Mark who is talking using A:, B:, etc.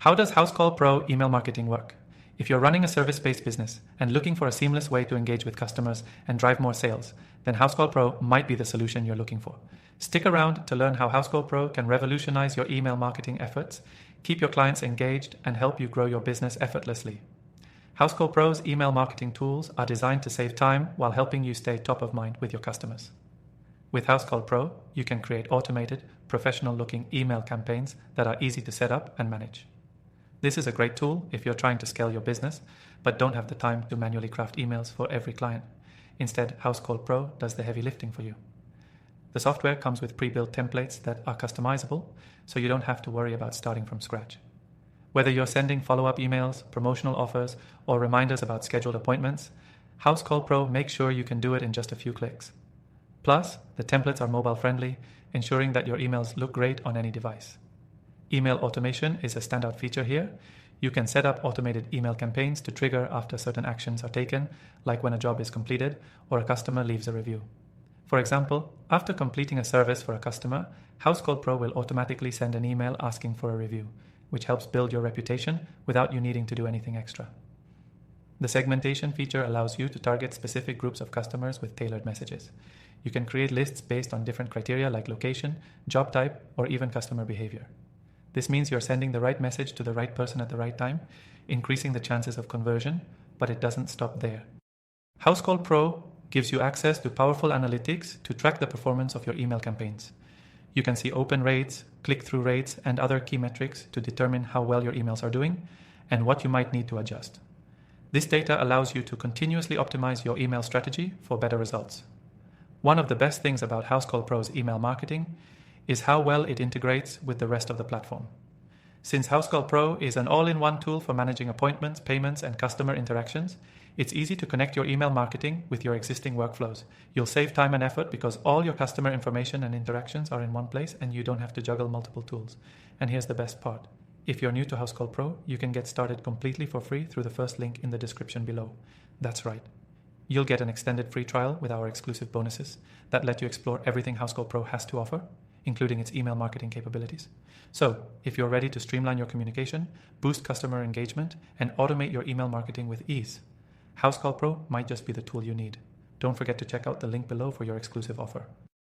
A: How does Housecall Pro email marketing work? If you're running a service-based business and looking for a seamless way to engage with customers and drive more sales, then Housecall Pro might be the solution you're looking for. Stick around to learn how Housecall Pro can revolutionize your email marketing efforts, keep your clients engaged, and help you grow your business effortlessly. Housecall Pro's email marketing tools are designed to save time while helping you stay top of mind with your customers. With Housecall Pro, you can create automated, professional-looking email campaigns that are easy to set up and manage. This is a great tool if you're trying to scale your business, but don't have the time to manually craft emails for every client. Instead, Housecall Pro does the heavy lifting for you. The software comes with pre-built templates that are customizable, so you don't have to worry about starting from scratch. Whether you're sending follow-up emails, promotional offers, or reminders about scheduled appointments, Housecall Pro makes sure you can do it in just a few clicks. Plus, the templates are mobile-friendly, ensuring that your emails look great on any device. Email automation is a standout feature here. You can set up automated email campaigns to trigger after certain actions are taken, like when a job is completed or a customer leaves a review. For example, after completing a service for a customer, Housecall Pro will automatically send an email asking for a review, which helps build your reputation without you needing to do anything extra. The segmentation feature allows you to target specific groups of customers with tailored messages. You can create lists based on different criteria like location, job type, or even customer behavior. This means you're sending the right message to the right person at the right time, increasing the chances of conversion, but it doesn't stop there. Housecall Pro gives you access to powerful analytics to track the performance of your email campaigns. You can see open rates, click-through rates, and other key metrics to determine how well your emails are doing and what you might need to adjust. This data allows you to continuously optimize your email strategy for better results. One of the best things about Housecall Pro's email marketing is how well it integrates with the rest of the platform. Since Housecall Pro is an all-in-one tool for managing appointments, payments, and customer interactions, it's easy to connect your email marketing with your existing workflows. You'll save time and effort because all your customer information and interactions are in one place and you don't have to juggle multiple tools. And here's the best part. If you're new to Housecall Pro, you can get started completely for free through the first link in the description below. That's right. You'll get an extended free trial with our exclusive bonuses that let you explore everything Housecall Pro has to offer, including its email marketing capabilities. So, if you're ready to streamline your communication, boost customer engagement, and automate your email marketing with ease, Housecall Pro might just be the tool you need. Don't forget to check out the link below for your exclusive offer.